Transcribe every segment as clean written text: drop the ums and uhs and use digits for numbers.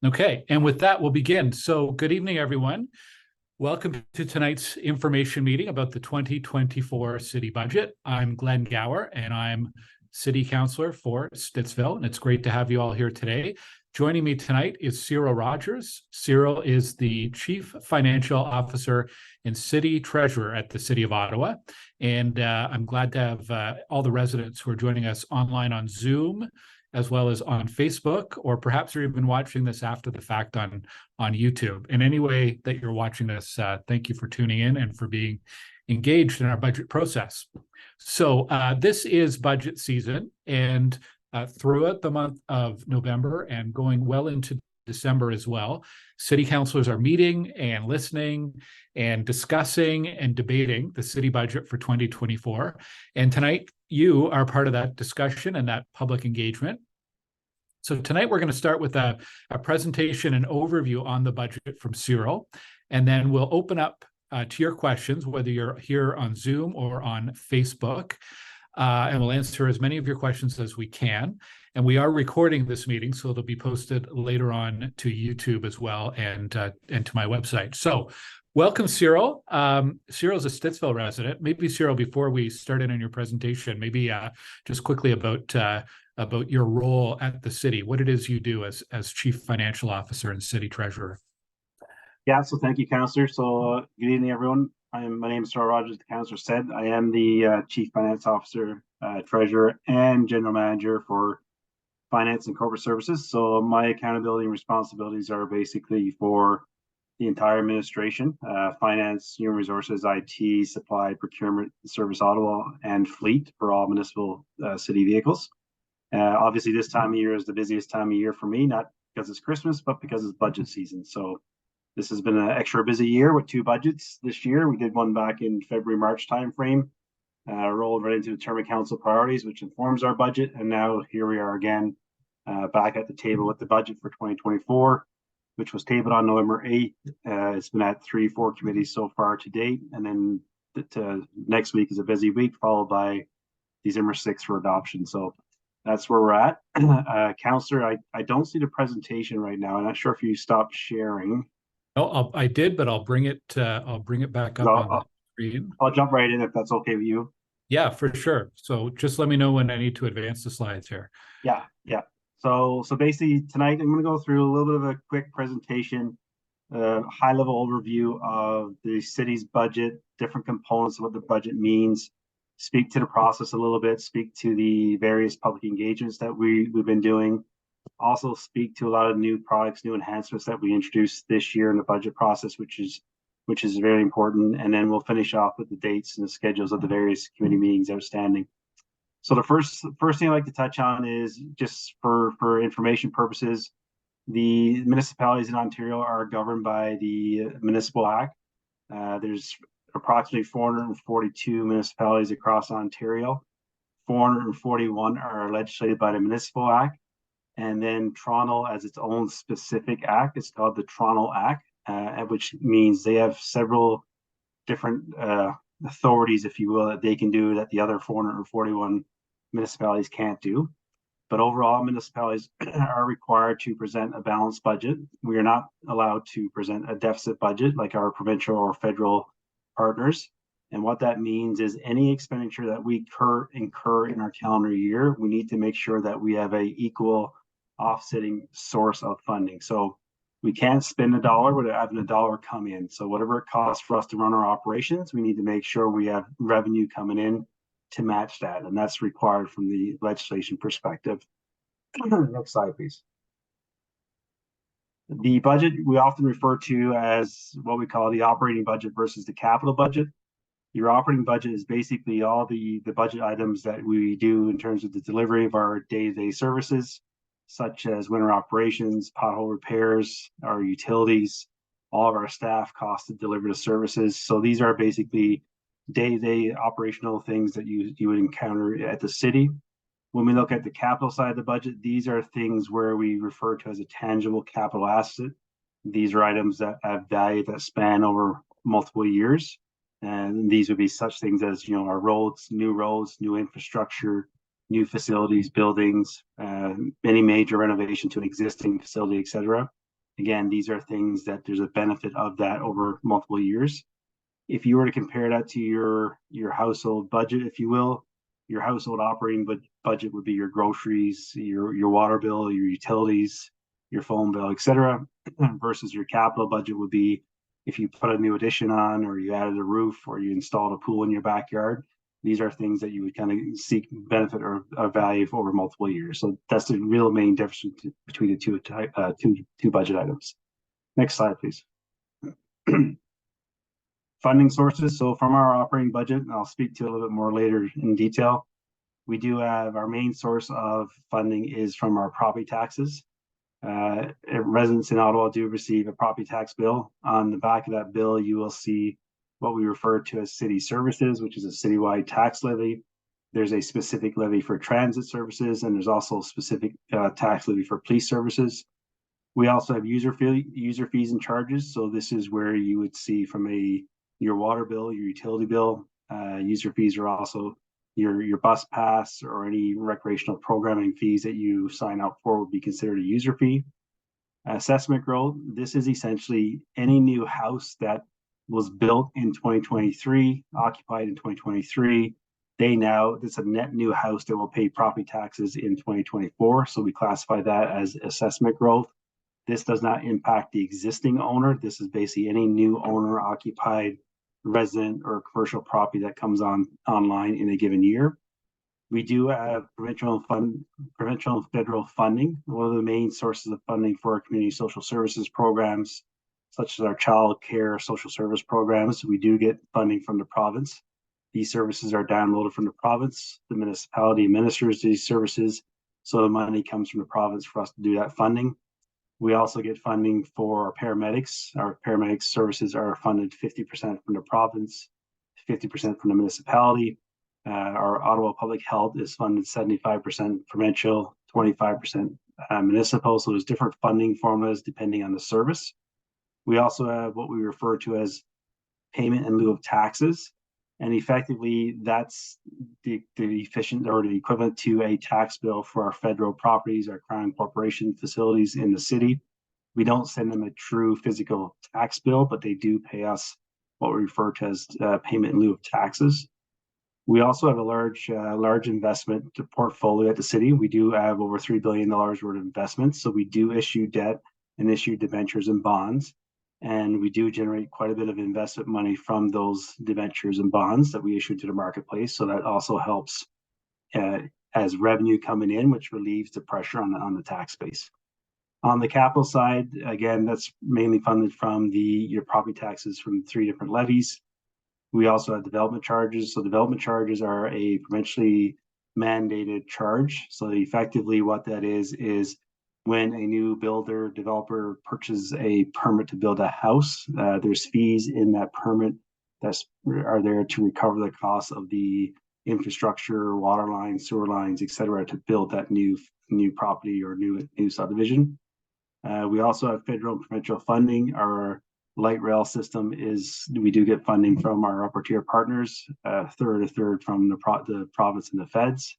Okay, and with that, we'll begin. So good evening, everyone. Welcome to tonight's information meeting about the 2024 city budget. I'm Glenn Gower, and I'm City Councillor for Stittsville, and it's great to have you all here today. Joining me tonight is Cyril Rogers. Cyril is the Chief Financial Officer and City Treasurer at the City of Ottawa, and I'm glad to have all the residents who are joining us online on Zoom, as well as on Facebook, or perhaps you're even watching this after the fact on YouTube. In any way that you're watching this, thank you for tuning in and for being engaged in our budget process. So this is budget season, and throughout the month of November and going well into December as well, city councilors are meeting and listening and discussing and debating the city budget for 2024. And tonight, you are part of that discussion and that public engagement. So tonight we're going to start with a presentation and overview on the budget from Cyril, and then we'll open up to your questions, whether you're here on Zoom or on Facebook, and we'll answer as many of your questions as we can. And we are recording this meeting, so it'll be posted later on to YouTube as well and to my website. So welcome, Cyril. Cyril's a Stittsville resident. Maybe, Cyril, before we start in on your presentation, maybe just quickly about your role at the city, what it is you do as Chief Financial Officer and City Treasurer. Yeah, so thank you, Councillor. So good evening, everyone. My name is Cyril Rogers, the Councillor said. I am the Chief Finance Officer, Treasurer, and General Manager for Finance and Corporate Services. So my accountability and responsibilities are basically for the entire administration, finance, human resources, IT, supply, procurement, Service Ottawa, and fleet for all municipal city vehicles. Obviously, this time of year is the busiest time of year for me, not because it's Christmas, but because it's budget season. So this has been an extra busy year with two budgets this year. We did one back in February, March timeframe, rolled right into the term of council priorities, which informs our budget. And now here we are again, back at the table with the budget for 2024, which was tabled on November 8th. It's been at 3-4 committees so far to date. And then next week is a busy week, followed by December 6th for adoption. So that's where we're at. Councillor, I don't see the presentation right now. I'm not sure if you stopped sharing. Oh, I did, but I'll bring it back up on the screen. I'll jump right in if that's okay with you. Yeah, for sure. So just let me know when I need to advance the slides here. Yeah. So basically tonight I'm going to go through a little bit of a quick presentation, high-level overview of the city's budget, different components of what the budget means, speak to the process a little bit, speak to the various public engagements that we've been doing, also speak to a lot of new products, new enhancements that we introduced this year in the budget process, which is very important. And then we'll finish off with the dates and the schedules of the various committee meetings outstanding. So the first thing I'd like to touch on is just for information purposes, the municipalities in Ontario are governed by the Municipal Act. There's approximately 442 municipalities across Ontario. 441 are legislated by the Municipal Act. And then Toronto has its own specific act. It's called the Toronto Act, which means they have several different authorities, if you will, that they can do that the other 441 municipalities can't do. But overall, municipalities are required to present a balanced budget. We are not allowed to present a deficit budget like our provincial or federal partners. And what that means is any expenditure that we incur in our calendar year, we need to make sure that we have an equal offsetting source of funding. So we can't spend a dollar without having a dollar come in. So whatever it costs for us to run our operations, we need to make sure we have revenue coming in to match that. And that's required from the legislation perspective. Next slide, please. The budget we often refer to as what we call the operating budget versus the capital budget. Your operating budget is basically all the budget items that we do in terms of the delivery of our day-to-day services, such as winter operations, pothole repairs, our utilities, all of our staff costs to deliver the services. So these are basically day-to-day operational things that you would encounter at the city. When we look at the capital side of the budget, these are things where we refer to as a tangible capital asset. These are items that have value that span over multiple years. And these would be such things as, our roads, new infrastructure, new facilities, buildings, any major renovation to an existing facility, etc. Again, these are things that there's a benefit of that over multiple years. If you were to compare that to your household budget, if you will, your household operating budget would be your groceries, your water bill, your utilities, your phone bill, etc. Versus your capital budget would be if you put a new addition on, or you added a roof, or you installed a pool in your backyard. These are things that you would kind of seek benefit or value over multiple years. So that's the real main difference between the two budget items. Next slide, please. Funding sources. So from our operating budget, and I'll speak to it a little bit more later in detail, we do have our main source of funding is from our property taxes. Residents in Ottawa do receive a property tax bill. On the back of that bill, you will see what we refer to as city services, which is a citywide tax levy. There's a specific levy for transit services, and there's also a specific tax levy for police services. We also have user fees and charges. So this is where you would see from your water bill, your utility bill. User fees are also your bus pass or any recreational programming fees that you sign up for would be considered a user fee. Assessment growth. This is essentially any new house that was built in 2023, occupied in 2023. It's a net new house that will pay property taxes in 2024. So we classify that as assessment growth. This does not impact the existing owner. This is basically any new owner occupied resident or commercial property that comes online in a given year. We do have provincial and federal funding. One of the main sources of funding for our community social services programs, such as our child care social service programs, we do get funding from the province. These services are downloaded from the province. The municipality administers these services, so the money comes from the province for us to do that funding. We also get funding for our paramedics. Our paramedics services are funded 50% from the province, 50% from the municipality. Our Ottawa Public Health is funded 75% provincial, 25% municipal. So there's different funding formulas depending on the service. We also have what we refer to as payment in lieu of taxes. And effectively, that's the efficient or the equivalent to a tax bill for our federal properties, our crown corporation facilities in the city. We don't send them a true physical tax bill, but they do pay us what we refer to as payment in lieu of taxes. We also have a large investment portfolio at the city. We do have over $3 billion worth of investments. So we do issue debt and issue debentures and bonds. And we do generate quite a bit of investment money from those debentures and bonds that we issue to the marketplace. So that also helps as revenue coming in, which relieves the pressure on the tax base. On the capital side, again, that's mainly funded from your property taxes from 3 different levies. We also have development charges. So development charges are a provincially mandated charge. So effectively what that is when a new builder developer purchases a permit to build a house, there's fees in that permit that are there to recover the cost of the infrastructure, water lines, sewer lines, etc., to build that new property or new subdivision. We also have federal and provincial funding. Our light rail system we do get funding from our upper tier partners, a third from the province and the feds.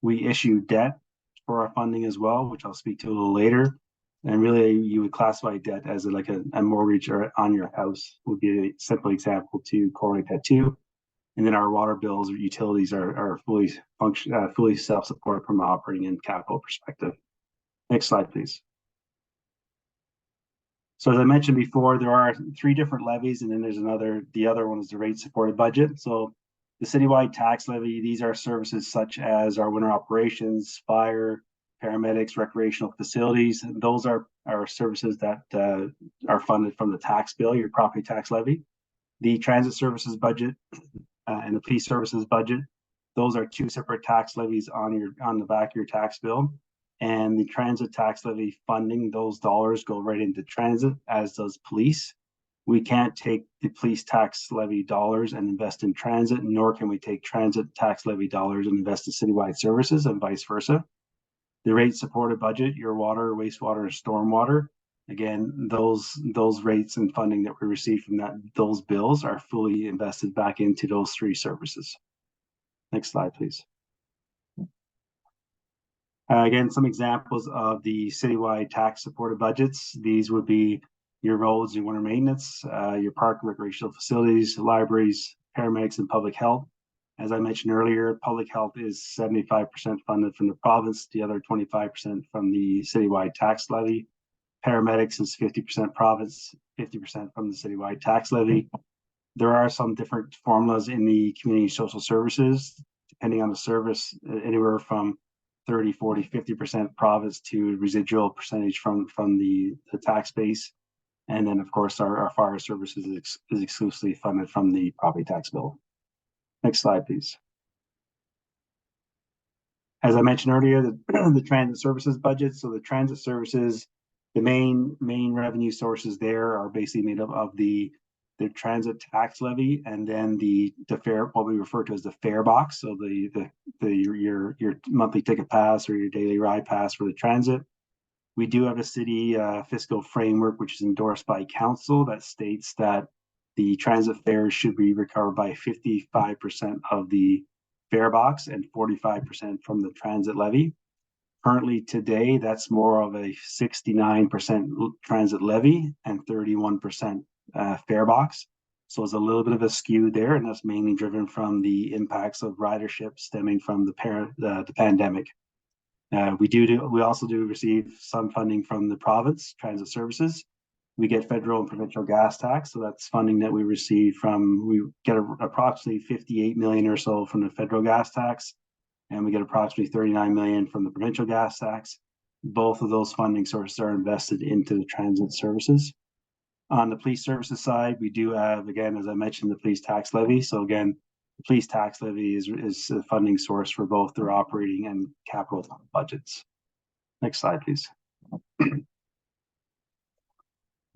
We issue debt for our funding as well, which I'll speak to a little later. And really, you would classify debt as like a mortgage or on your house would be a simple example to correlate that to. And then our water bills or utilities are fully self-supported from an operating and capital perspective. Next slide, please. So as I mentioned before, there are 3 different levies, and then there's the other one is the rate supported budget. So the citywide tax levy, these are services such as our winter operations, fire, paramedics, recreational facilities. Those are services that are funded from the tax bill, your property tax levy. The transit services budget and the police services budget, those are 2 separate tax levies on the back of your tax bill. And the transit tax levy funding, those dollars go right into transit, as does police. We can't take the police tax levy dollars and invest in transit, nor can we take transit tax levy dollars and invest in citywide services, and vice versa. The rate supported budget, your water, wastewater, and stormwater, again, those rates and funding that we receive from those bills are fully invested back into those 3 services. Next slide, please. Again, some examples of the citywide tax supported budgets. These would be your roads, your winter maintenance, your park and recreational facilities, libraries, paramedics, and public health. As I mentioned earlier, public health is 75% funded from the province, the other 25% from the citywide tax levy. Paramedics is 50% province, 50% from the citywide tax levy. There are some different formulas in the community social services, depending on the service, anywhere from 30, 40, 50% province to residual percentage from the tax base. And then, of course, our fire services is exclusively funded from the property tax bill. Next slide, please. As I mentioned earlier, the transit services budget. So the transit services, the main revenue sources there are basically made up of the transit tax levy, and then the fare, what we refer to as the fare box. So your monthly ticket pass or your daily ride pass for the transit. We do have a city fiscal framework, which is endorsed by council, that states that the transit fares should be recovered by 55% of the fare box and 45% from the transit levy. Currently today, that's more of a 69% transit levy and 31% fare box. So it's a little bit of a skew there, and that's mainly driven from the impacts of ridership stemming from the pandemic. We also do receive some funding from the province transit services. We get federal and provincial gas tax, so that's funding that we receive from. We get approximately 58 million or so from the federal gas tax, and we get approximately 39 million from the provincial gas tax. Both of those funding sources are invested into the transit services. On the police services side, we do have, again, as I mentioned, the police tax levy. So again, the police tax levy is a funding source for both their operating and capital budgets. Next slide, please.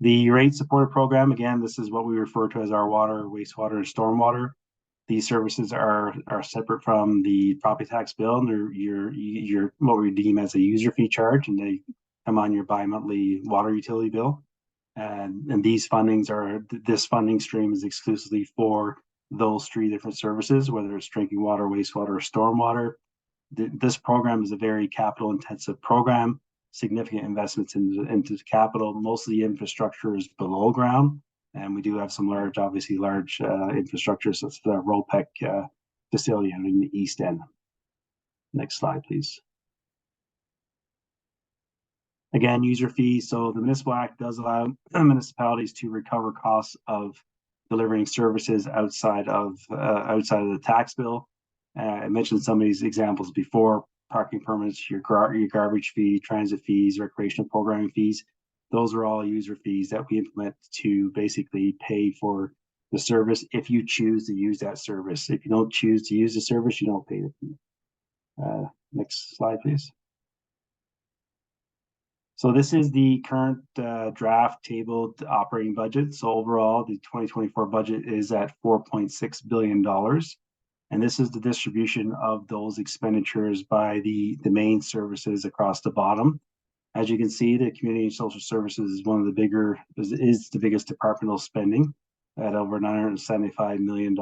The rate supported program, again, this is what we refer to as our water, wastewater, and stormwater. These services are separate from the property tax bill, and they're your what we deem as a user fee charge, and they come on your bi-monthly water utility bill. And these fundings this funding stream is exclusively for those three different services, whether it's drinking water, wastewater, or stormwater. This program is a very capital intensive program, significant investments into capital. Most of the infrastructure is below ground, and we do have some large infrastructure, such as the ROPEC facility in the east end. Next slide, please. Again, user fees. So the Municipal Act does allow municipalities to recover costs of delivering services outside of the tax bill. I mentioned some of these examples before: parking permits, your garbage fee, transit fees, recreational programming fees. Those are all user fees that we implement to basically pay for the service if you choose to use that service. If you don't choose to use the service, you don't pay the fee. Next slide, please. So this is the current draft tabled operating budget. So overall, the 2024 budget is at $4.6 billion. And this is the distribution of those expenditures by the main services across the bottom. As you can see, the community and social services is one of the is the biggest departmental spending at over $975 million.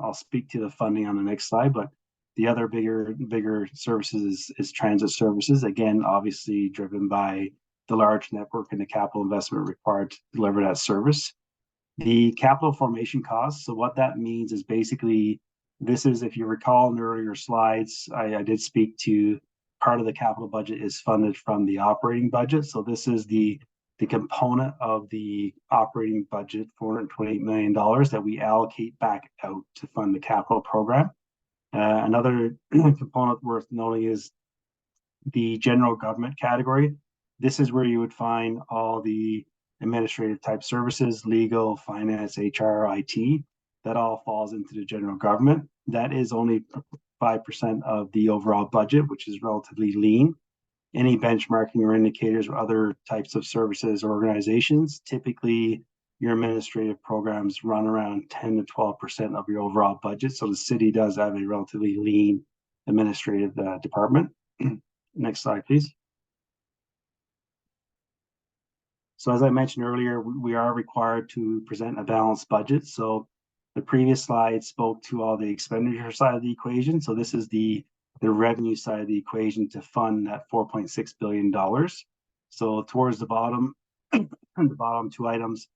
I'll speak to the funding on the next slide, but the other bigger services is transit services. Again, obviously driven by the large network and the capital investment required to deliver that service. The capital formation costs. So what that means is basically, this is, if you recall in the earlier slides, I did speak to part of the capital budget is funded from the operating budget. So this is the component of the operating budget, $428 million, that we allocate back out to fund the capital program. Another component worth noting is the general government category. This is where you would find all the administrative type services, legal, finance, HR, IT. That all falls into the general government. That is only 5% of the overall budget, which is relatively lean. Any benchmarking or indicators or other types of services or organizations, typically your administrative programs run around 10 to 12% of your overall budget. So the city does have a relatively lean administrative department. Next slide, please. So as I mentioned earlier, we are required to present a balanced budget. So the previous slide spoke to all the expenditure side of the equation. So this is the the revenue side of the equation to fund that $4.6 billion. So towards the bottom, the bottom two items,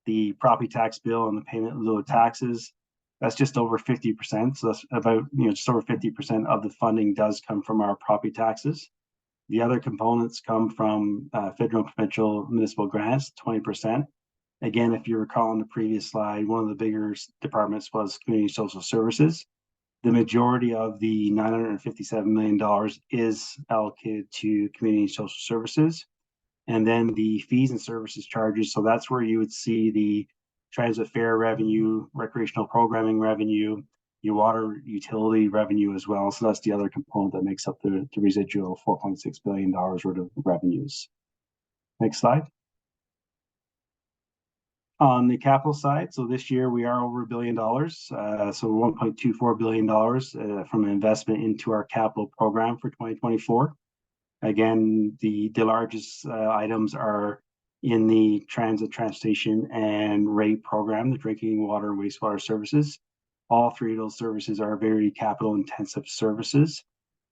the property tax bill and the payment of lieu of taxes, that's just over 50%. So that's about, just over 50% of the funding does come from our property taxes. The other components come from federal and provincial municipal grants, 20%. Again, if you recall on the previous slide, one of the bigger departments was community social services. The majority of the $957 million is allocated to community social services. And then the fees and services charges. So that's where you would see the transit fare revenue, recreational programming revenue, your water utility revenue as well. So that's the other component that makes up the residual $4.6 billion worth of revenues. Next slide. On the capital side, so this year we are over $1 billion, so $1.24 billion from an investment into our capital program for 2024. Again, the largest items are in the transportation and rate program, the drinking water and wastewater services. All three of those services are very capital intensive services.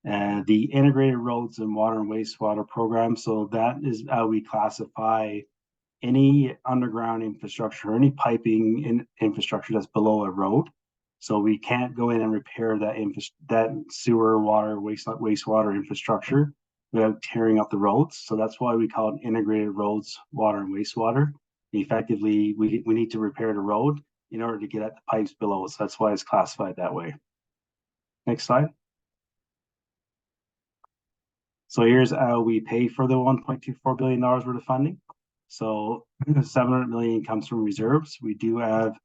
The integrated roads and water and wastewater program, so that is how we classify any underground infrastructure, any piping infrastructure that's below a road. So we can't go in and repair that sewer, water, wastewater infrastructure without tearing up the roads. So that's why we call it integrated roads, water, and wastewater. Effectively, we need to repair the road in order to get at the pipes below. So that's why it's classified that way. Next slide. So here's how we pay for the $1.24 billion worth of funding. So $700 million comes from reserves. We do have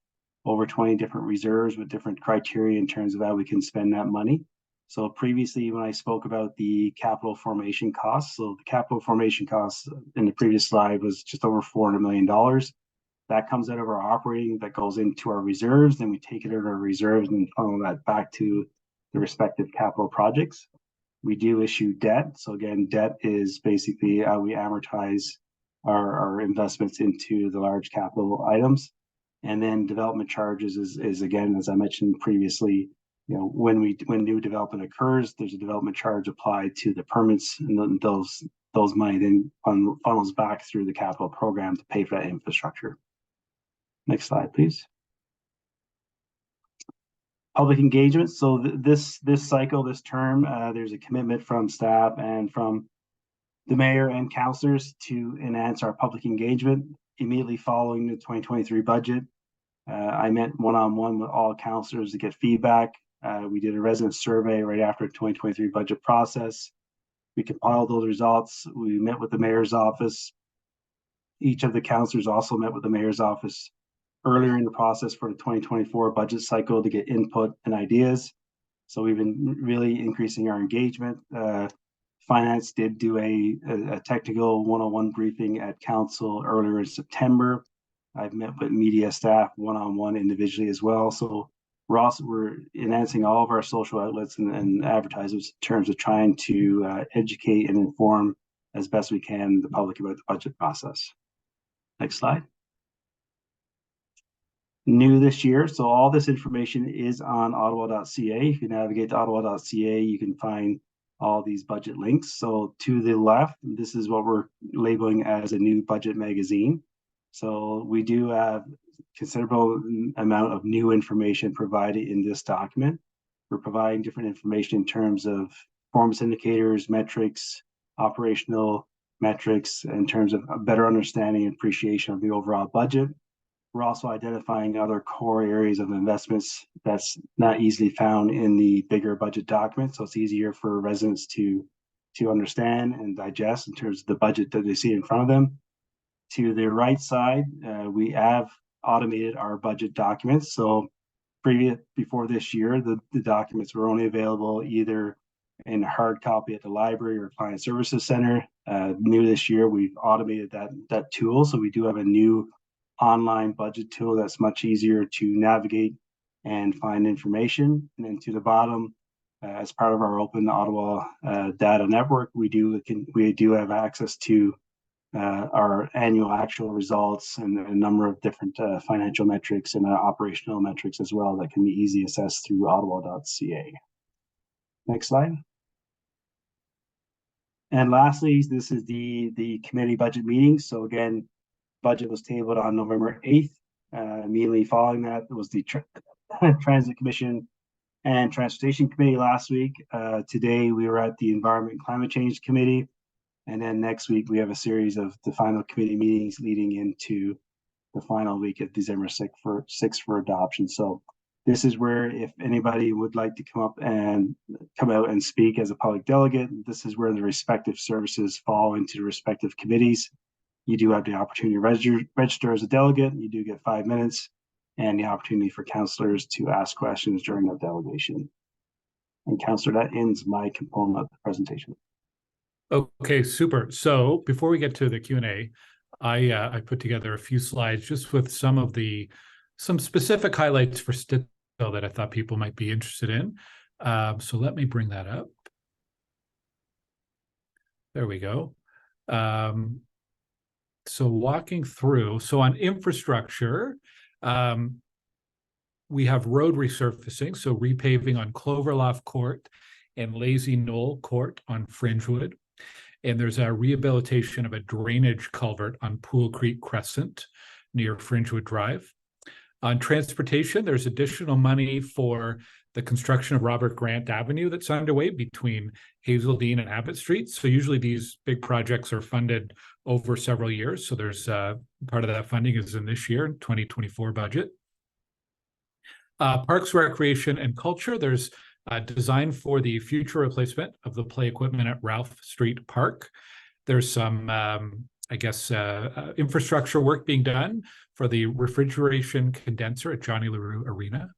over 20 different reserves with different criteria in terms of how we can spend that money. So previously, when I spoke about the capital formation costs, so the capital formation costs in the previous slide was just over $400 million. That comes out of our operating, that goes into our reserves, then we take it out of our reserves and funnel that back to the respective capital projects. We do issue debt. So again, debt is basically how we amortize our investments into the large capital items. And then development charges is again, as I mentioned previously, when new development occurs, there's a development charge applied to the permits, and those money then funnels back through the capital program to pay for that infrastructure. Next slide, please. Public engagement. So this cycle, this term, there's a commitment from staff and from the mayor and councillors to enhance our public engagement. Immediately following the 2023 budget, I met one-on-one with all councillors to get feedback. We did a resident survey right after the 2023 budget process. We compiled those results. We met with the mayor's office. Each of the councillors also met with the mayor's office earlier in the process for the 2024 budget cycle to get input and ideas. So we've been really increasing our engagement. Finance did do a technical one-on-one briefing at council earlier in September. I've met with media staff one-on-one individually as well. So we're enhancing all of our social outlets and advertisers in terms of trying to educate and inform as best we can the public about the budget process. Next slide. New this year, so all this information is on ottawa.ca. If you navigate to ottawa.ca, you can find all these budget links. So to the left, this is what we're labeling as a new budget magazine. So we do have considerable amount of new information provided in this document. We're providing different information in terms of performance indicators, metrics, operational metrics, in terms of a better understanding and appreciation of the overall budget. We're also identifying other core areas of investments that's not easily found in the bigger budget document. So it's easier for residents to understand and digest in terms of the budget that they see in front of them. To the right side, we have automated our budget documents. So before this year, the documents were only available either in hard copy at the library or client services center. New this year, we've automated that tool. So we do have a new online budget tool that's much easier to navigate and find information. And then to the bottom, as part of our Open Ottawa data network, we do have access to our annual actual results and a number of different financial metrics and operational metrics as well that can be easily assessed through ottawa.ca. Next slide. And lastly, this is the committee budget meeting. So again, budget was tabled on November 8th. Immediately following that, it was the Transit Commission and Transportation Committee last week. Today, we were at the Environment and Climate Change Committee. And then next week, we have a series of the final committee meetings leading into the final week of December 6th for adoption. So this is where, if anybody would like to come out and speak as a public delegate, this is where the respective services fall into the respective committees. You do have the opportunity to register as a delegate. You do get 5 minutes and the opportunity for councillors to ask questions during the delegation. And councillor, that ends my component of the presentation. Okay, super. So before we get to the Q&A, I put together a few slides just with some specific highlights for Stittsville that I thought people might be interested in. So let me bring that up. There we go. So walking through, so on infrastructure, we have road resurfacing, so repaving on Cloverloft Court and Lazy Knoll Court on Fringewood. And there's a rehabilitation of a drainage culvert on Pool Creek Crescent near Fringewood Drive. On transportation, there's additional money for the construction of Robert Grant Avenue that's underway between Hazeldean and Abbott Street. So usually these big projects are funded over several years. So there's part of that funding is in this year, 2024 budget. Parks, Recreation, and Culture, there's design for the future replacement of the play equipment at Ralph Street Park. There's some, infrastructure work being done for the refrigeration condenser at Johnny LaRue Arena.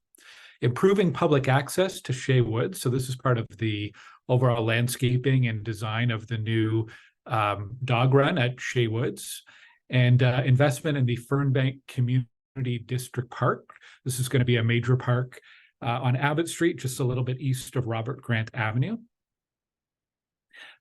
Improving public access to Shea Woods. So this is part of the overall landscaping and design of the new dog run at Shea Woods. And investment in the Fernbank Community District Park. This is going to be a major park on Abbott Street, just a little bit east of Robert Grant Avenue.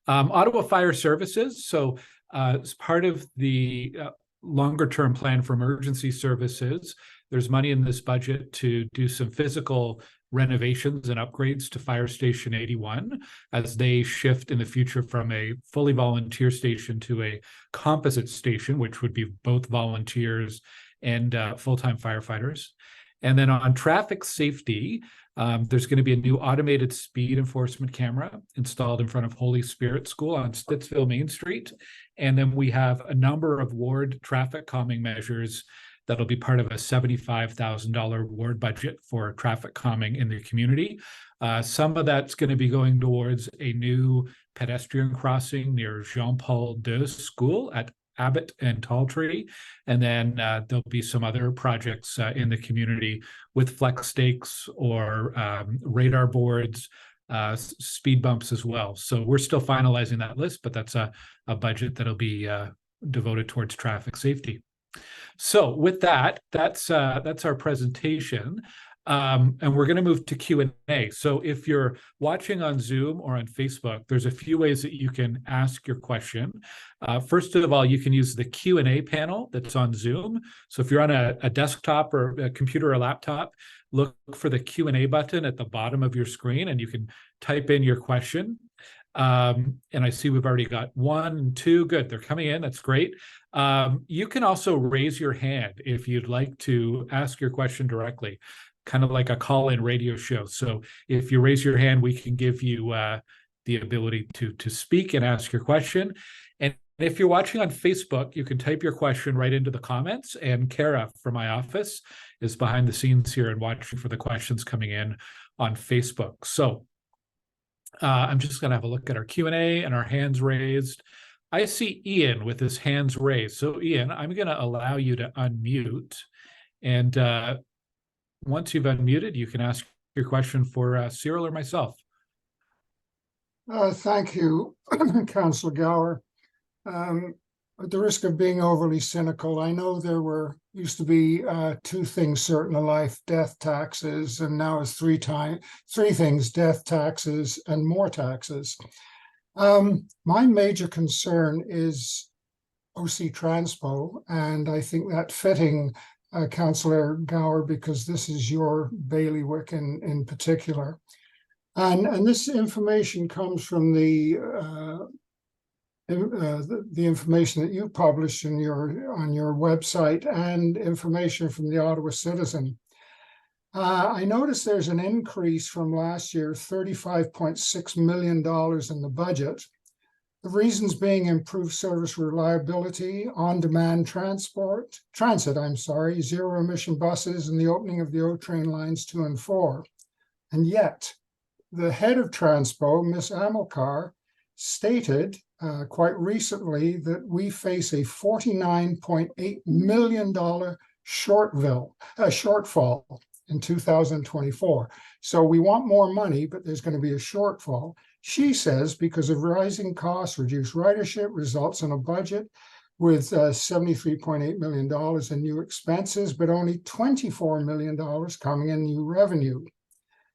Ottawa Fire Services. So as part of the longer-term plan for emergency services, there's money in this budget to do some physical renovations and upgrades to Fire Station 81 as they shift in the future from a fully volunteer station to a composite station, which would be both volunteers and full-time firefighters. And then on traffic safety, there's going to be a new automated speed enforcement camera installed in front of Holy Spirit School on Stittsville Main Street. And then we have a number of ward traffic calming measures that'll be part of a $75,000 ward budget for traffic calming in the community. Some of that's going to be going towards a new pedestrian crossing near Jean-Paul II School at Abbott and Talltree. And then there'll be some other projects in the community with flex stakes or radar boards, speed bumps as well. So we're still finalizing that list, but that's a budget that'll be devoted towards traffic safety. So with that, that's our presentation. And we're going to move to Q&A. So if you're watching on Zoom or on Facebook, there's a few ways that you can ask your question. First of all, you can use the Q&A panel that's on Zoom. So if you're on a desktop or a computer or laptop, look for the Q&A button at the bottom of your screen and you can type in your question. And I see we've already got 1 and 2. Good, they're coming in. That's great. You can also raise your hand if you'd like to ask your question directly, kind of like a call-in radio show. So if you raise your hand, we can give you the ability to speak and ask your question. And if you're watching on Facebook, you can type your question right into the comments. And Kara from my office is behind the scenes here and watching for the questions coming in on Facebook. So I'm just going to have a look at our Q&A and our hands raised. I see Ian with his hands raised. So Ian, I'm going to allow you to unmute. And once you've unmuted, you can ask your question for Cyril or myself. Thank you, Councillor Gower. At the risk of being overly cynical, I know there used to be 2 things certain in life: death, taxes, and now it's 3 things: death, taxes, and more taxes. My major concern is OC Transpo, and I think that fitting, Councillor Gower, because this is your bailiwick in particular. And this information comes from the the information that you publish on your website and information from the Ottawa Citizen. I noticed there's an increase from last year, $35.6 million in the budget. The reasons being improved service reliability, on-demand transit, zero emission buses, and the opening of the O train lines 2 and 4. And yet, the head of Transpo, Ms. Amilcar, stated quite recently that we face a $49.8 million shortfall in 2024. So we want more money, but there's going to be a shortfall. She says because of rising costs, reduced ridership results in a budget with $73.8 million in new expenses, but only $24 million coming in new revenue.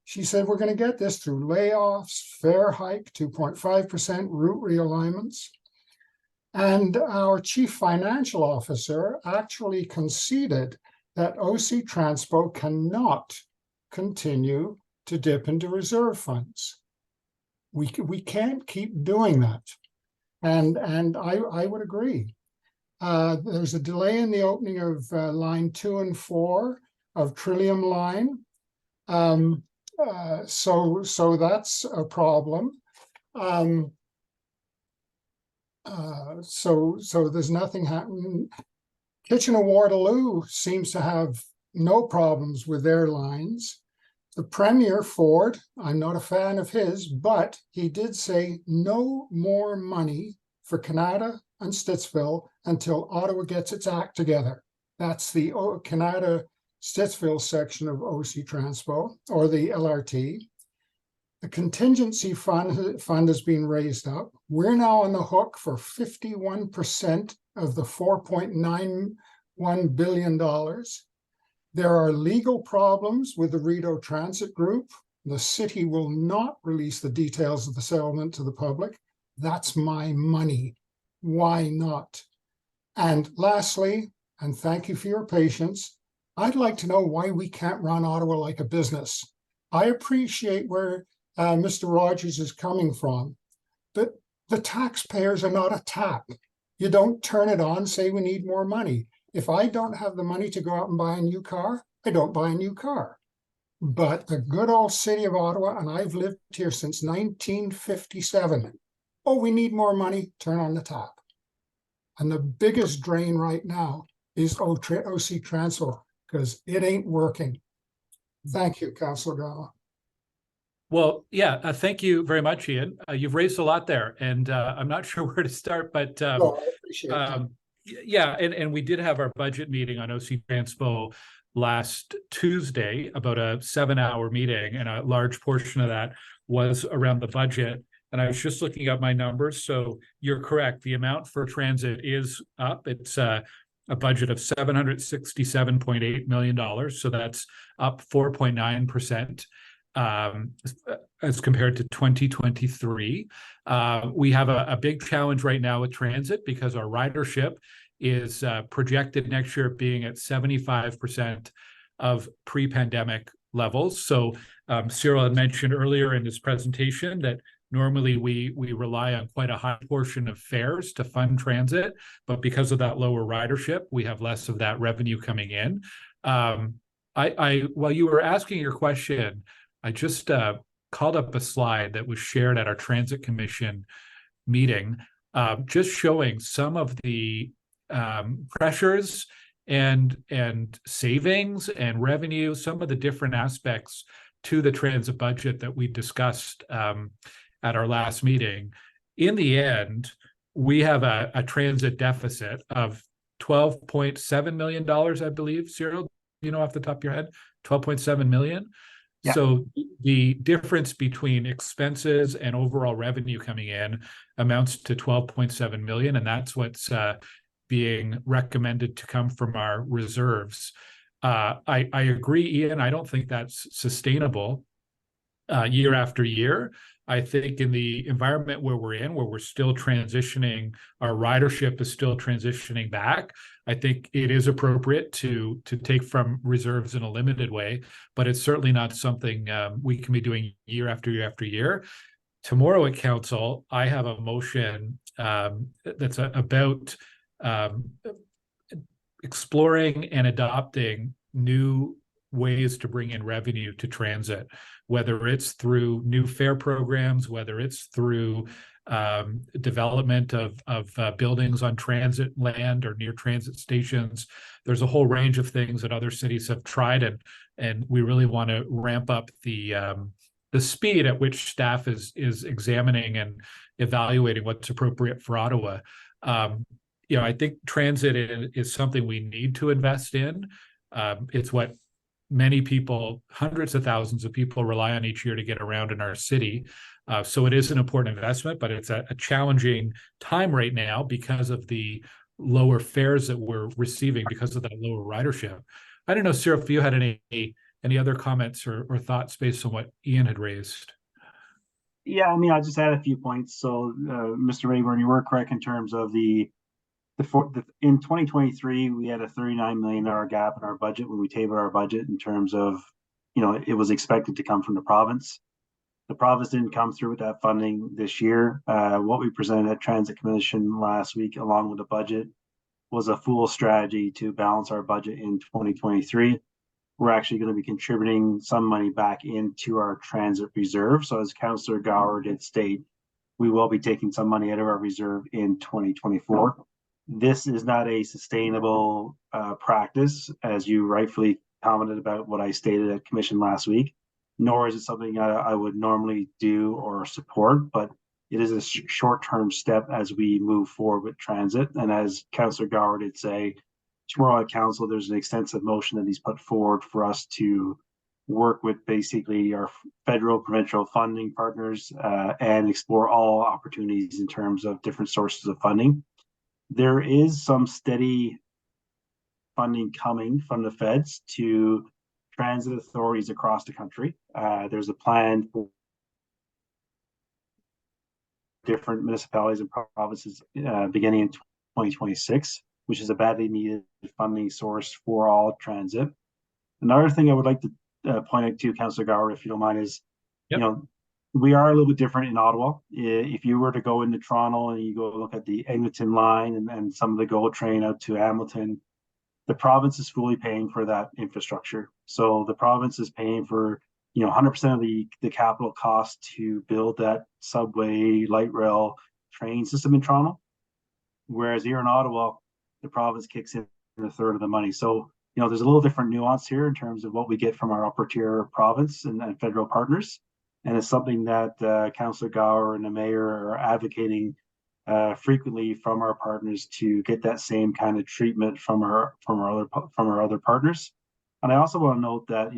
She said we're going to get this through layoffs, fare hike, 2.5% route realignments. And our chief financial officer actually conceded that OC Transpo cannot continue to dip into reserve funds. We can't keep doing that. And I would agree. There's a delay in the opening of line 2 and 4 of Trillium line. So that's a problem. So there's nothing happening. Kitchener-Waterloo seems to have no problems with their lines. The Premier, Ford, I'm not a fan of his, but he did say no more money for Canada and Stittsville until Ottawa gets its act together. That's the Canada-Stittsville section of OC Transpo, or the LRT. The contingency fund has been raised up. We're now on the hook for 51% of the $4.91 billion. There are legal problems with the Rideau Transit Group. The city will not release the details of the settlement to the public. That's my money. Why not? And lastly, and thank you for your patience, I'd like to know why we can't run Ottawa like a business. I appreciate where Mr. Rogers is coming from, but the taxpayers are not a tap. You don't turn it on, say we need more money. If I don't have the money to go out and buy a new car, I don't buy a new car. But the good old city of Ottawa, and I've lived here since 1957. Oh, we need more money, turn on the tap. And the biggest drain right now is OC Transpo, because it ain't working. Thank you, Councillor Gala. Well, yeah, thank you very much, Ian. You've raised a lot there, and I'm not sure where to start, but I appreciate that. yeah, and we did have our budget meeting on OC Transpo last Tuesday, about a 7-hour meeting, and a large portion of that was around the budget. And I was just looking up my numbers. So you're correct. The amount for transit is up. It's a budget of $767.8 million. So that's up 4.9%. As compared to 2023. We have a big challenge right now with transit because our ridership is projected next year being at 75% of pre-pandemic levels. So Cyril had mentioned earlier in his presentation that normally we rely on quite a high portion of fares to fund transit, but because of that lower ridership, we have less of that revenue coming in. While you were asking your question, I just called up a slide that was shared at our Transit Commission meeting, just showing some of the pressures and savings and revenue, some of the different aspects to the transit budget that we discussed at our last meeting. In the end, we have a transit deficit of $12.7 million, I believe, Cyril, you know, off the top of your head, 12.7 million. Yeah. So the difference between expenses and overall revenue coming in amounts to 12.7 million, and that's what's being recommended to come from our reserves. I agree, Ian. I don't think that's sustainable year after year. I think in the environment where we're in, where we're still transitioning, our ridership is still transitioning back, I think it is appropriate to take from reserves in a limited way, but it's certainly not something we can be doing year after year after year. tomorrow at council, I have a motion that's about exploring and adopting new ways to bring in revenue to transit, whether it's through new fare programs, whether it's through development of buildings on transit land or near transit stations. There's a whole range of things that other cities have tried, and we really want to ramp up the speed at which staff is examining and evaluating what's appropriate for Ottawa. I think transit is something we need to invest in. It's what many people, hundreds of thousands of people, rely on each year to get around in our city. So it is an important investment, but it's a challenging time right now because of the lower fares that we're receiving because of that lower ridership. I don't know, Cyril, if you had any other comments or thoughts based on what Ian had raised. Yeah, I mean, I'll just add a few points. So, Mr. Rayburn, you were correct in terms of in 2023, we had a $39 million gap in our budget when we tabled our budget in terms of, it was expected to come from the province. The province didn't come through with that funding this year. What we presented at Transit Commission last week, along with the budget, was a full strategy to balance our budget in 2023. We're actually going to be contributing some money back into our transit reserve. So as Councillor Gower did state, we will be taking some money out of our reserve in 2024. This is not a sustainable practice, as you rightfully commented about what I stated at Commission last week, nor is it something I would normally do or support, but it is a short-term step as we move forward with transit. And as Councillor Gower did say, tomorrow at council, there's an extensive motion that he's put forward for us to work with basically our federal, provincial funding partners and explore all opportunities in terms of different sources of funding. There is some steady funding coming from the feds to transit authorities across the country. There's a plan for different municipalities and provinces beginning in 2026, which is a badly needed funding source for all transit. Another thing I would like to point out to Councillor Gower, if you don't mind, is, we are a little bit different in Ottawa. If you were to go into Toronto and you go look at the Eglinton line and some of the GO train out to Hamilton, the province is fully paying for that infrastructure. So the province is paying for 100% of the capital cost to build that subway, light rail, train system in Toronto. Whereas here in Ottawa, the province kicks in a third of the money. So, there's a little different nuance here in terms of what we get from our upper tier province and federal partners. And it's something that Councillor Gower and the mayor are advocating frequently from our partners to get that same kind of treatment from our other partners. And I also want to note that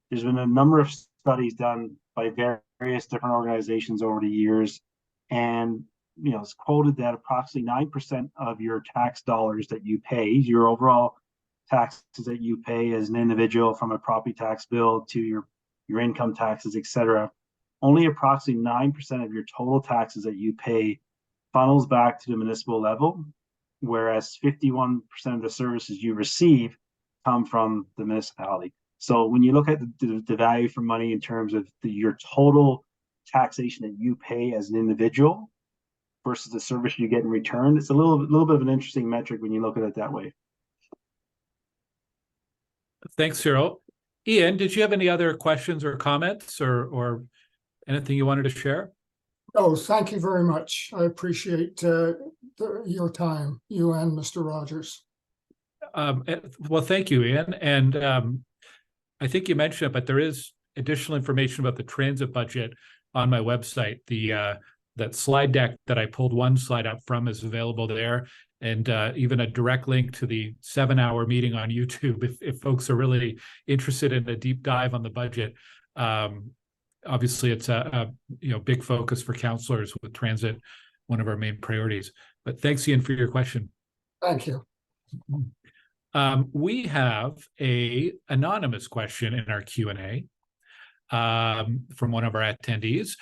there's been a number of studies done by various different organizations over the years, and it's quoted that approximately 9% of your tax dollars that you pay, your overall taxes that you pay as an individual, from a property tax bill to your income taxes, etc., only approximately 9% of your total taxes that you pay funnels back to the municipal level, whereas 51% of the services you receive come from the municipality. So when you look at the value for money in terms of your total taxation that you pay as an individual versus the service you get in return, it's a little bit of an interesting metric when you look at it that way. Thanks, Cyril. Ian, did you have any other questions or comments or anything you wanted to share? Oh, thank you very much. I appreciate your time, you and Mr. Rogers. Well, thank you, Ian. And I think you mentioned it, but there is additional information about the transit budget on my website. That slide deck that I pulled one slide up from is available there, and even a direct link to the 7-hour meeting on YouTube if folks are really interested in a deep dive on the budget. Obviously, it's a big focus for councillors, with transit one of our main priorities. But thanks, Ian, for your question. Thank you. We have an anonymous question in our Q&A from one of our attendees.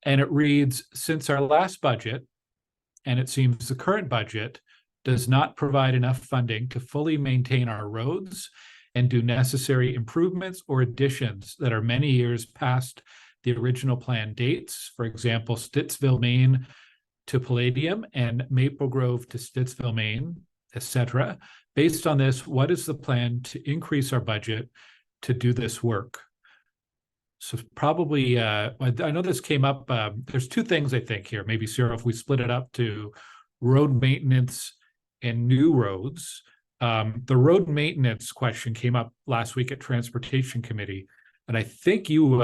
And it reads, since our last budget, and it seems the current budget, does not provide enough funding to fully maintain our roads and do necessary improvements or additions that are many years past the original plan dates. For example, Stittsville, Maine to Palladium and Maple Grove to Stittsville, Maine, etc. Based on this, what is the plan to increase our budget to do this work? So probably, I know this came up, there's two things I think here. Maybe, Cyril, if we split it up to road maintenance and new roads. The road maintenance question came up last week at Transportation Committee, and I think you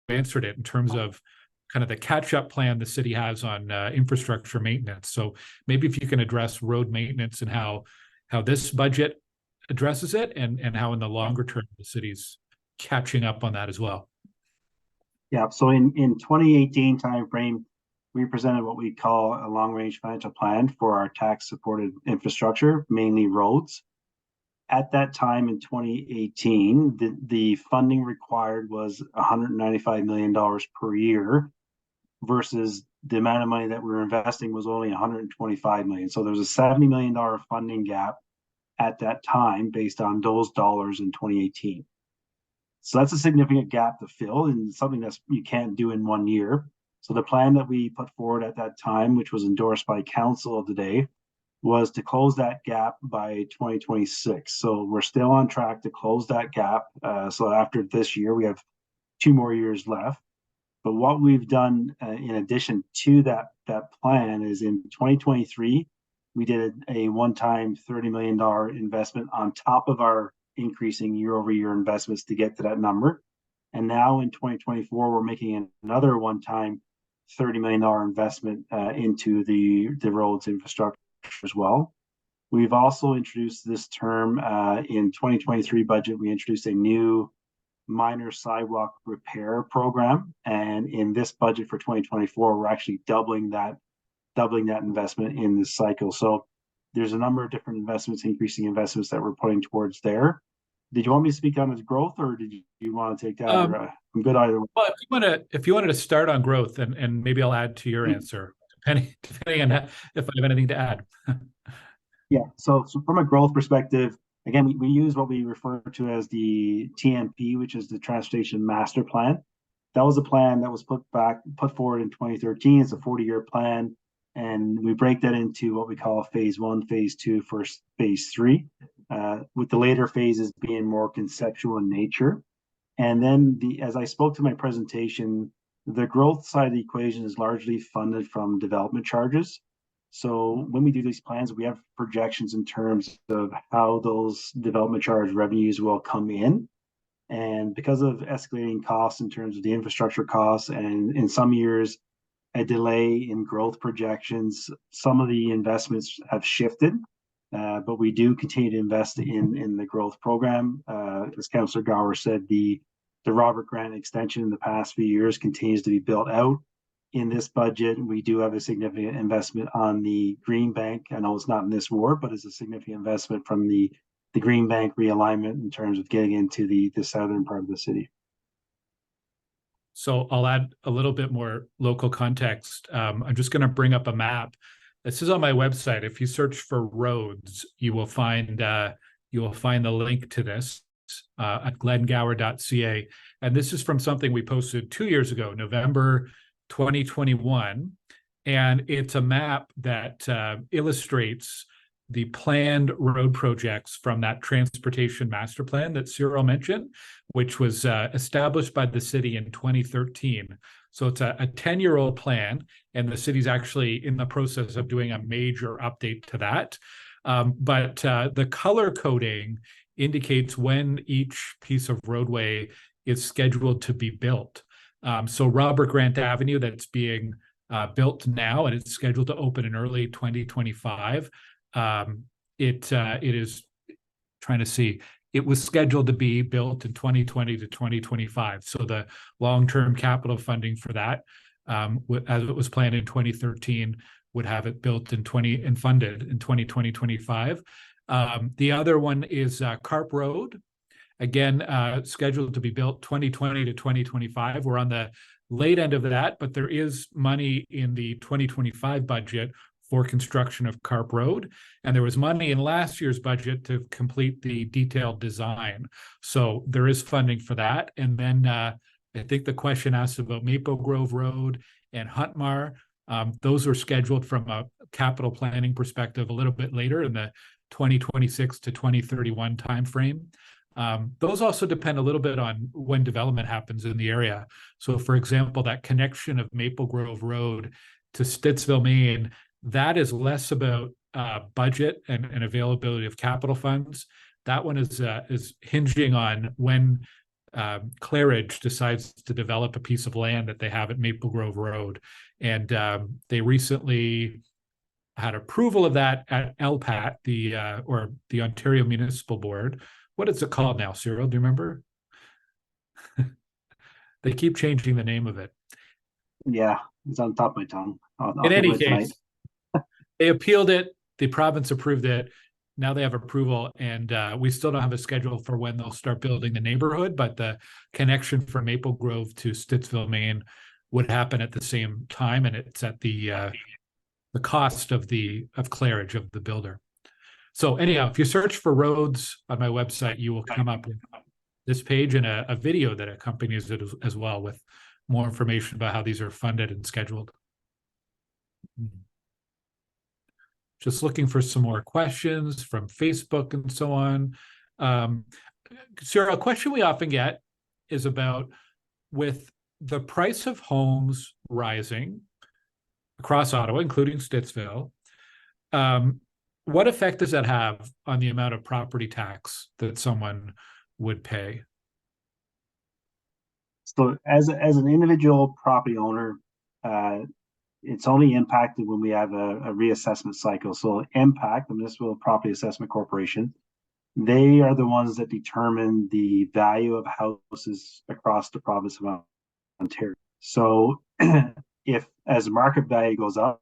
answered it in terms of kind of the catch-up plan the city has on infrastructure maintenance. So maybe if you can address road maintenance and how this budget addresses it, and how in the longer term the city's catching up on that as well. Yeah, so in 2018 timeframe, we presented what we call a long-range financial plan for our tax-supported infrastructure, mainly roads. At that time in 2018, the funding required was $195 million per year, versus the amount of money that we were investing was only $125 million. So there's a $70 million funding gap at that time based on those dollars in 2018. So that's a significant gap to fill, and something that you can't do in 1 year. So the plan that we put forward at that time, which was endorsed by council of the day, was to close that gap by 2026. So we're still on track to close that gap. So after this year, we have 2 more years left. But what we've done in addition to that plan is in 2023, we did a one-time $30 million investment on top of our increasing year-over-year investments to get to that number. And now in 2024, we're making another one-time $30 million investment into the roads infrastructure as well. We've also introduced this term in 2023 budget. We introduced a new minor sidewalk repair program, and in this budget for 2024, we're actually doubling that investment in this cycle. So there's a number of different investments, increasing investments that we're putting towards there. Did you want me to speak on the growth, or did you want to take that? I'm good either way. Well, if you wanted to start on growth, and maybe I'll add to your answer, depending on if I have anything to add. Yeah. So from a growth perspective, again, we use what we refer to as the TMP, which is the Transportation Master Plan. That was a plan that was put forward in 2013. It's a 40-year plan. And we break that into what we call phase 1, phase 2, first phase 3, with the later phases being more conceptual in nature. And then as I spoke to my presentation, the growth side of the equation is largely funded from development charges. So when we do these plans, we have projections in terms of how those development charge revenues will come in. And because of escalating costs in terms of the infrastructure costs, and in some years, a delay in growth projections, some of the investments have shifted, but we do continue to invest in the growth program. As Councillor Gower said, the Robert Grant extension in the past few years continues to be built out. In this budget, we do have a significant investment on the Green Bank. I know it's not in this ward, but it's a significant investment from the Green Bank realignment in terms of getting into the southern part of the city. So I'll add a little bit more local context. I'm just going to bring up a map. This is on my website. If you search for roads, you will find the link to this at glengower.ca. And this is from something we posted 2 years ago, November 2021. And it's a map that illustrates the planned road projects from that transportation master plan that Cyril mentioned, which was established by the city in 2013. So it's a 10-year-old plan, and the city's actually in the process of doing a major update to that. But the color coding indicates when each piece of roadway is scheduled to be built. So Robert Grant Avenue, that's being built now, and it's scheduled to open in early 2025. It is trying to see. It was scheduled to be built in 2020 to 2025. So the long-term capital funding for that, as it was planned in 2013, would have it built and funded in 2020-25. The other one is Carp Road. Again, scheduled to be built 2020 to 2025. We're on the late end of that, but there is money in the 2025 budget for construction of Carp Road. And there was money in last year's budget to complete the detailed design. So there is funding for that. And then I think the question asks about Maple Grove Road and Huntmar. Those are scheduled from a capital planning perspective a little bit later in the 2026 to 2031 timeframe. Those also depend a little bit on when development happens in the area. So, for example, that connection of Maple Grove Road to Stittsville, Maine, that is less about budget and availability of capital funds. That one is hinging on when Claridge decides to develop a piece of land that they have at Maple Grove Road. And they recently had approval of that at LPAT, the Ontario Municipal Board. What is it called now, Cyril? Do you remember? They keep changing the name of it. Yeah, it's on top of my tongue. I'll In any think of it tonight. case, they appealed it. The province approved it. Now they have approval, and we still don't have a schedule for when they'll start building the neighborhood, but the connection from Maple Grove to Stittsville, Maine would happen at the same time, and it's at the cost of Claridge, of the builder. So anyhow, if you search for roads on my website, you will come up with this page and a video that accompanies it as well, with more information about how these are funded and scheduled. Just looking for some more questions from Facebook and so on. Cyril, a question we often get is about, with the price of homes rising across Ottawa, including Stittsville, what effect does that have on the amount of property tax that someone would pay? So as an individual property owner, it's only impacted when we have a reassessment cycle. So Impact, the Municipal Property Assessment Corporation, they are the ones that determine the value of houses across the province of Ontario. So if as market value goes up,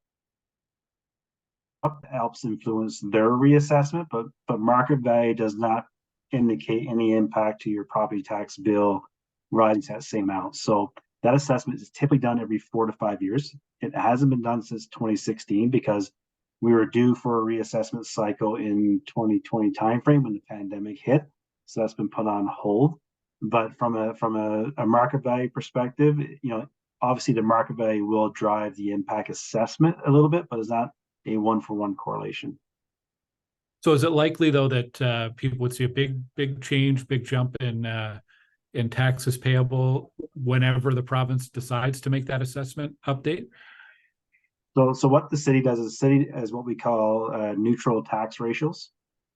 it helps influence their reassessment, but market value does not indicate any impact to your property tax bill rising to that same amount. So that assessment is typically done every 4 to 5 years. It hasn't been done since 2016 because we were due for a reassessment cycle in 2020 timeframe when the pandemic hit. So that's been put on hold. But from a market value perspective, obviously the market value will drive the impact assessment a little bit, but it's not a 1-for-1 correlation. So is it likely, though, that people would see a big change, big jump in taxes payable whenever the province decides to make that assessment update? So what the city does is, the city has what we call neutral tax ratios.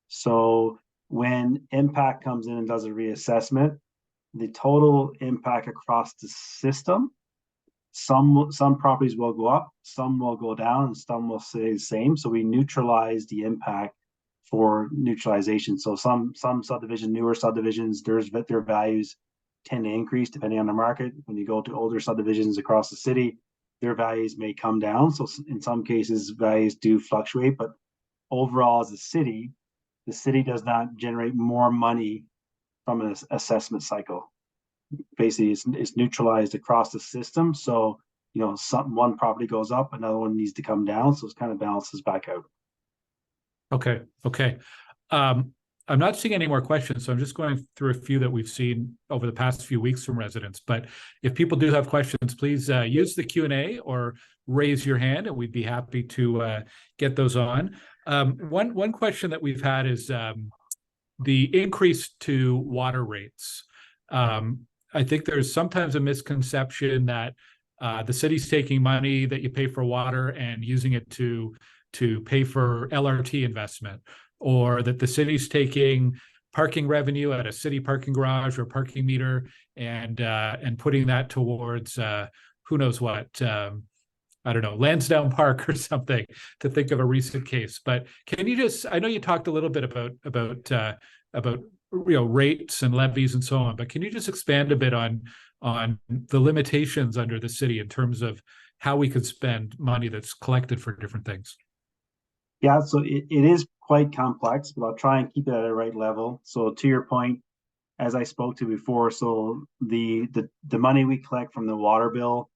So when Impact comes in and does a reassessment, the total impact across the system, some properties will go up, some will go down, and some will stay the same. So we neutralize the impact for neutralization. So some subdivision, newer subdivisions, their values tend to increase depending on the market. When you go to older subdivisions across the city, their values may come down. So in some cases, values do fluctuate, but overall as a city, the city does not generate more money from an assessment cycle. Basically, it's neutralized across the system. So, one property goes up, another one needs to come down. So it kind of balances back out. Okay. I'm not seeing any more questions, so I'm just going through a few that we've seen over the past few weeks from residents. But if people do have questions, please use the Q&A or raise your hand, and we'd be happy to get those on. One question that we've had is the increase to water rates. I think there's sometimes a misconception that the city's taking money that you pay for water and using it to pay for LRT investment, or that the city's taking parking revenue at a city parking garage or parking meter and putting that towards who knows what, I don't know, Lansdowne Park or something, to think of a recent case. But can you just, I know you talked a little bit about rates and levies and so on, but can you just expand a bit on the limitations under the city in terms of how we could spend money that's collected for different things? Yeah, so it is quite complex, but I'll try and keep it at the right level. So to your point, as I spoke to before, so the money we collect from the water bill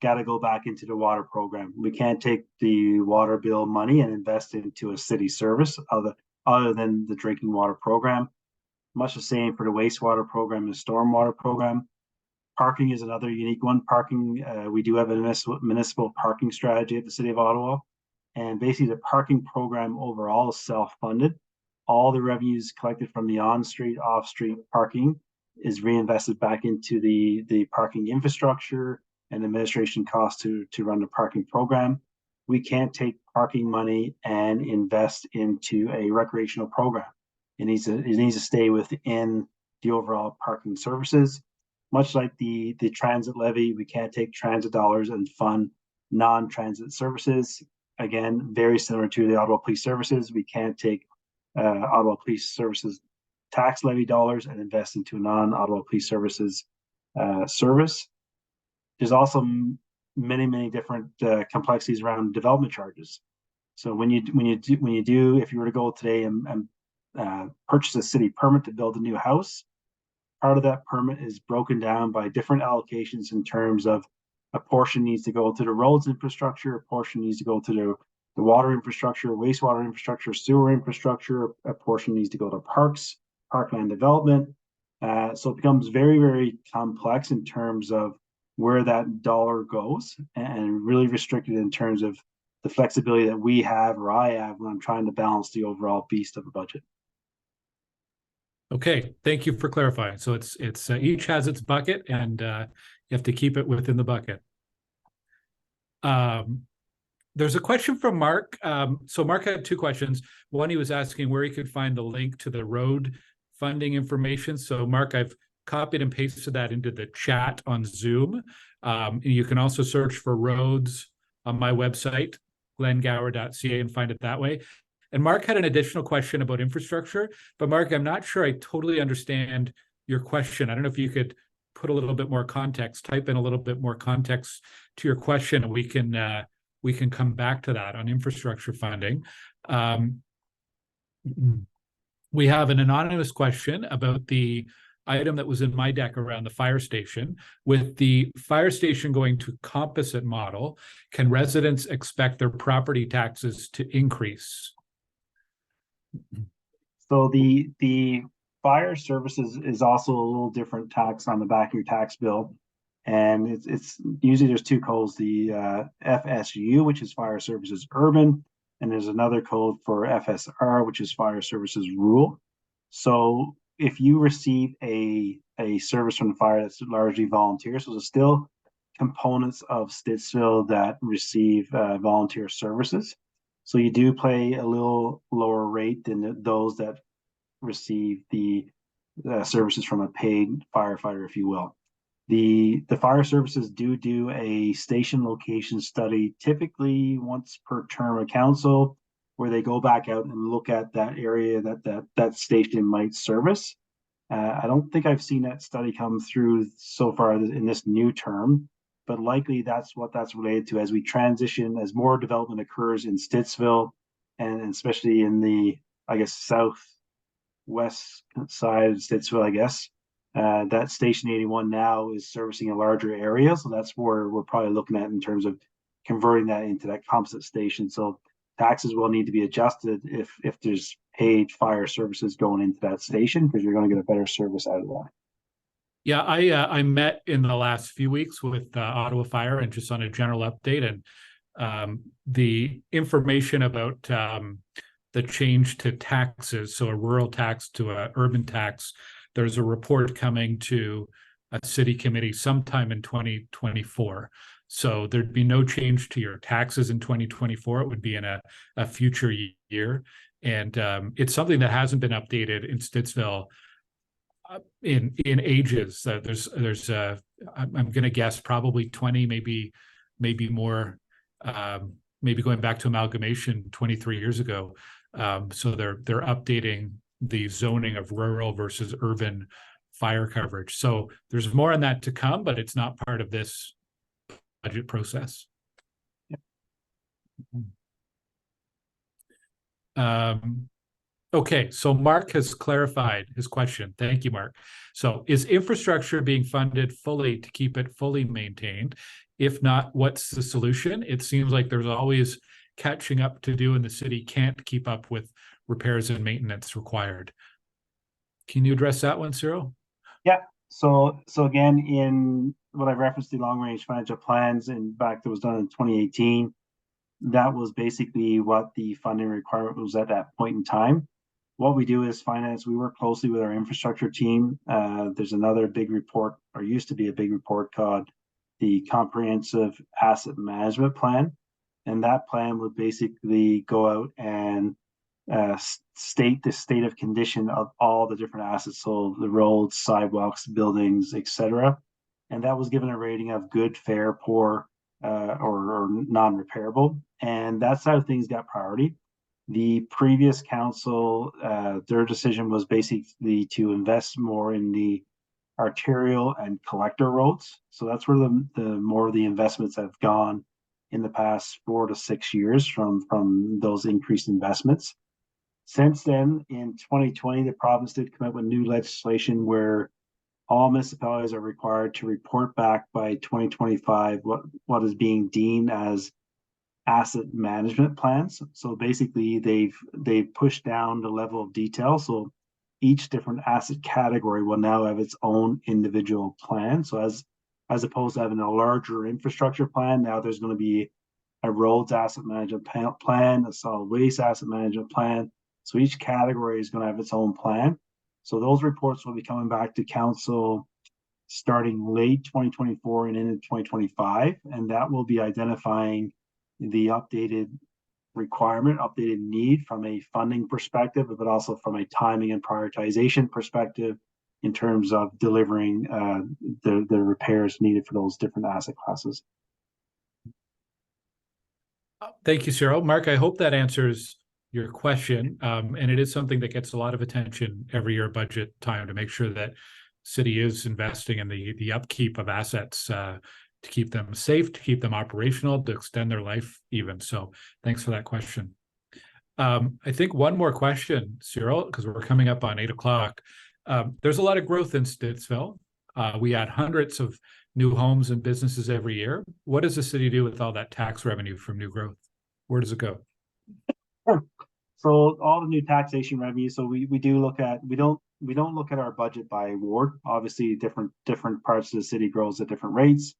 got to go back into the water program. We can't take the water bill money and invest it into a city service other than the drinking water program. Much the same for the wastewater program and stormwater program. Parking is another unique one. Parking, we do have a municipal parking strategy at the City of Ottawa. And basically the parking program overall is self-funded. All the revenues collected from the on-street, off-street parking is reinvested back into the parking infrastructure and administration costs to run the parking program. We can't take parking money and invest into a recreational program. It needs to stay within the overall parking services. Much like the transit levy, we can't take transit dollars and fund non-transit services. Again, very similar to the Ottawa Police Services, we can't take Ottawa Police Services tax levy dollars and invest into a non-Ottawa Police Services service. There's also many different complexities around development charges. So when you do, if you were to go today and purchase a city permit to build a new house, part of that permit is broken down by different allocations in terms of a portion needs to go to the roads infrastructure, a portion needs to go to the water infrastructure, wastewater infrastructure, sewer infrastructure, a portion needs to go to parks, parkland development. So it becomes very complex in terms of where that dollar goes, and really restricted in terms of the flexibility that we have, or I have, when I'm trying to balance the overall beast of a budget. Okay, thank you for clarifying. So it's each has its bucket, and you have to keep it within the bucket. There's a question from Mark. So Mark had two questions. One, he was asking where he could find the link to the road funding information. So Mark, I've copied and pasted that into the chat on Zoom. You can also search for roads on my website, glenngower.ca, and find it that way. And Mark had an additional question about infrastructure, but Mark, I'm not sure I totally understand your question. I don't know if you could put a little bit more context, type in a little bit more context to your question, and we can come back to that on infrastructure funding. We have an anonymous question about the item that was in my deck around the fire station. With the fire station going to composite model, can residents expect their property taxes to increase? So the fire services is also a little different tax on the back of your tax bill. And it's usually there's two codes, the FSU, which is Fire Services Urban, and there's another code for FSR, which is Fire Services Rural. So if you receive a service from the fire that's largely volunteer, so there's still components of Stittsville that receive volunteer services. So you do pay a little lower rate than those that receive the services from a paid firefighter, if you will. The fire services do a station location study, typically once per term of council, where they go back out and look at that area that station might service. I don't think I've seen that study come through so far in this new term, but likely that's what that's related to as we transition, as more development occurs in Stittsville, and especially in the, I guess, southwest side of Stittsville, I guess. That Station 81 now is servicing a larger area, so that's where we're probably looking at in terms of converting that into that composite station. So taxes will need to be adjusted if there's paid fire services going into that station, because you're going to get a better service out of that. Yeah, I met in the last few weeks with Ottawa Fire, and just on a general update, and the information about the change to taxes, so a rural tax to an urban tax. There's a report coming to a city committee sometime in 2024. So there'd be no change to your taxes in 2024. It would be in a future year. And it's something that hasn't been updated in Stittsville in ages. There's I'm going to guess probably 20, maybe more, maybe going back to amalgamation 23 years ago. So they're updating the zoning of rural versus urban fire coverage. So there's more on that to come, but it's not part of this budget process. Okay, so Mark has clarified his question. Thank you, Mark. So is infrastructure being funded fully to keep it fully maintained? If not, what's the solution? It seems like there's always catching up to do, and the city can't keep up with repairs and maintenance required. Can you address that one, Cyril? Yeah, So again, in what I referenced, the long range financial plans, and back that was done in 2018, that was basically what the funding requirement was at that point in time. What we do is finance, we work closely with our infrastructure team. There's another big report, or used to be a big report, called the Comprehensive Asset Management Plan. And that plan would basically go out and state the state of condition of all the different assets, so the roads, sidewalks, buildings, etc. And that was given a rating of good, fair, poor, or non-repairable. And that's how things got priority. The previous council, their decision was basically to invest more in the arterial and collector roads. So that's where the more of the investments have gone in the past 4 to 6 years from those increased investments. Since then, in 2020, the province did come out with new legislation where all municipalities are required to report back by 2025 what is being deemed as asset management plans. So basically, they've pushed down the level of detail. So each different asset category will now have its own individual plan. So as opposed to having a larger infrastructure plan, now there's going to be a roads asset management plan, a solid waste asset management plan. So each category is going to have its own plan. So those reports will be coming back to council starting late 2024 and into 2025, and that will be identifying the updated requirement, updated need from a funding perspective, but also from a timing and prioritization perspective in terms of delivering the repairs needed for those different asset classes. Thank you, Cyril. Mark, I hope that answers your question. And it is something that gets a lot of attention every year budget time to make sure that city is investing in the upkeep of assets to keep them safe, to keep them operational, to extend their life even. So thanks for that question. I think one more question, Cyril, because we're coming up on 8 o'clock. There's a lot of growth in Stittsville. We add hundreds of new homes and businesses every year. What does the city do with all that tax revenue from new growth? Where does it go? So all the new taxation revenue. So we do look at, we don't look at our budget by ward. Obviously, different parts of the city grows at different rates.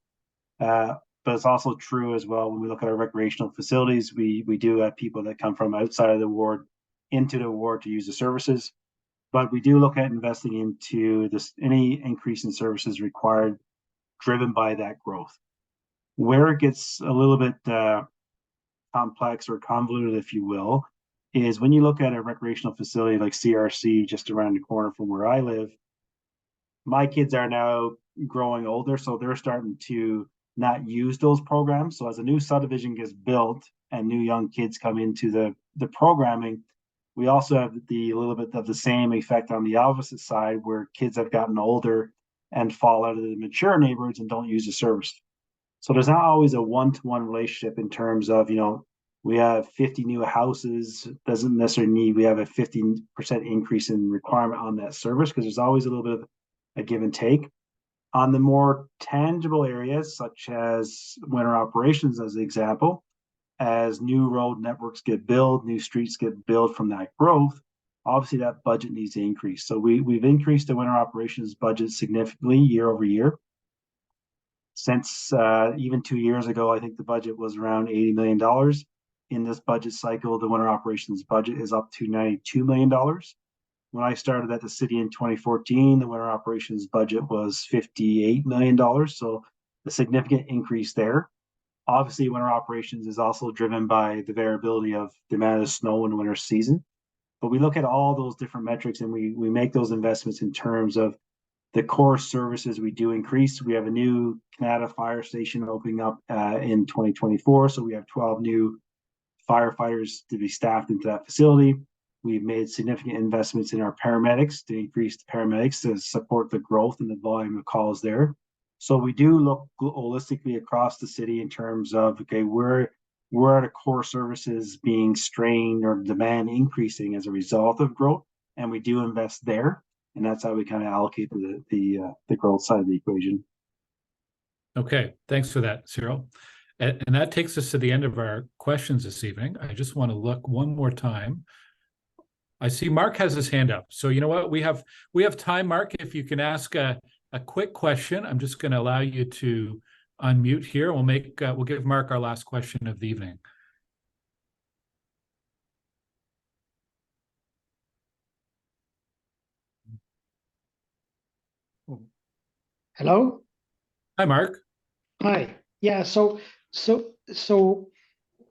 But it's also true as well when we look at our recreational facilities. We do have people that come from outside of the ward into the ward to use the services. But we do look at investing into any increase in services required, driven by that growth. Where it gets a little bit complex or convoluted, if you will, is when you look at a recreational facility like CRC just around the corner from where I live. My kids are now growing older, so they're starting to not use those programs. So as a new subdivision gets built and new young kids come into the programming, we also have a little bit of the same effect on the opposite side, where kids have gotten older and fall out of the mature neighborhoods and don't use the service. So there's not always a one-to-one relationship in terms of, we have 50 new houses, doesn't necessarily need we have a 15% increase in requirement on that service, because there's always a little bit of a give and take. On the more tangible areas, such as winter operations, as an example, as new road networks get built, new streets get built from that growth, obviously that budget needs to increase. So we've increased the winter operations budget significantly year over year. Since even 2 years ago, I think the budget was around $80 million. In this budget cycle, the winter operations budget is up to $92 million. When I started at the city in 2014, the winter operations budget was $58 million. So a significant increase there. Obviously, winter operations is also driven by the variability of the amount of snow in the winter season. But we look at all those different metrics and we make those investments in terms of the core services we do increase. We have a new Canada fire station opening up in 2024. So we have 12 new firefighters to be staffed into that facility. We've made significant investments in our paramedics to increase the paramedics to support the growth and the volume of calls there. So we do look holistically across the city in terms of, okay, where are the core services being strained or demand increasing as a result of growth, and we do invest there, and that's how we kind of allocate the growth side of the equation. Okay, thanks for that, Cyril. And that takes us to the end of our questions this evening. I just want to look one more time. I see Mark has his hand up. So you know what? We have time, Mark. If you can ask a quick question. I'm just going to allow you to unmute here. We'll give Mark our last question of the evening. Hello? Hi, Mark. Hi. Yeah, so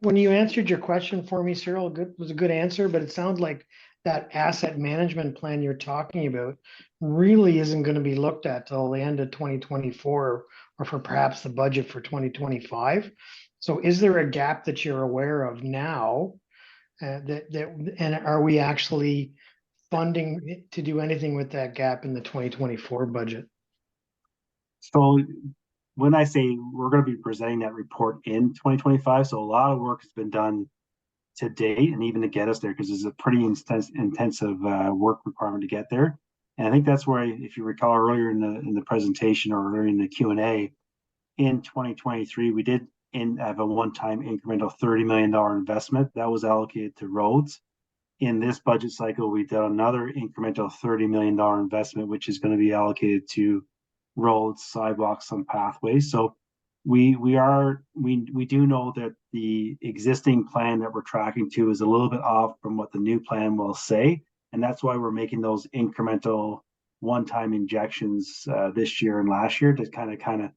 when you answered your question for me, Cyril, was a good answer, but it sounds like that asset management plan you're talking about really isn't going to be looked at till the end of 2024 or for perhaps the budget for 2025. So is there a gap that you're aware of now and are we actually funding to do anything with that gap in the 2024 budget? So when I say we're going to be presenting that report in 2025, so a lot of work has been done to date and even to get us there, because it's a pretty intensive work requirement to get there. And I think that's where, if you recall earlier in the presentation or earlier in the Q&A, in 2023, we did have a one-time incremental $30 million investment that was allocated to roads. In this budget cycle, we did another incremental $30 million investment, which is going to be allocated to roads, sidewalks, and pathways. So we do know that the existing plan that we're tracking to is a little bit off from what the new plan will say, and that's why we're making those incremental one-time injections this year and last year to kind of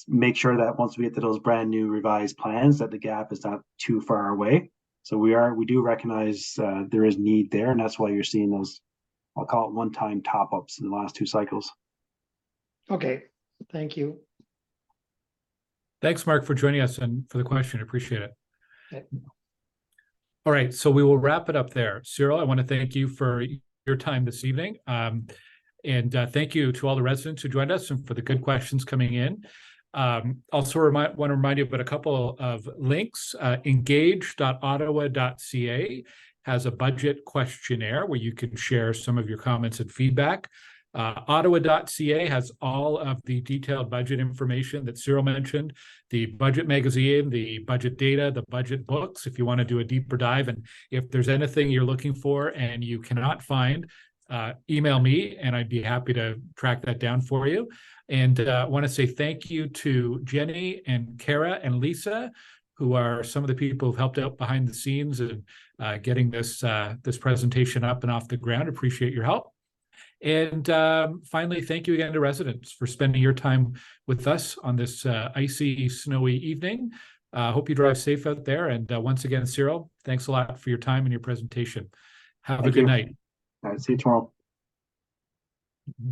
make sure that once we get to those brand new revised plans, that the gap is not too far away. So we do recognize there is need there, and that's why you're seeing those, I'll call it one-time top-ups in the last two cycles. Okay, thank you. Thanks, Mark, for joining us and for the question. Appreciate it. Okay. All right, so we will wrap it up there. Cyril, I want to thank you for your time this evening. And thank you to all the residents who joined us and for the good questions coming in. Also want to remind you about a couple of links. Engage.ottawa.ca has a budget questionnaire where you can share some of your comments and feedback. Ottawa.ca has all of the detailed budget information that Cyril mentioned, the budget magazine, the budget data, the budget books, if you want to do a deeper dive. And if there's anything you're looking for and you cannot find, email me and I'd be happy to track that down for you. And I want to say thank you to Jenny and Kara and Lisa, who are some of the people who've helped out behind the scenes and getting this presentation up and off the ground. Appreciate your help. And finally, thank you again to residents for spending your time with us on this icy, snowy evening. Hope you drive safe out there. And once again, Cyril, thanks a lot for your time and your presentation. Have a good night. All right, see you tomorrow. Mm-hmm.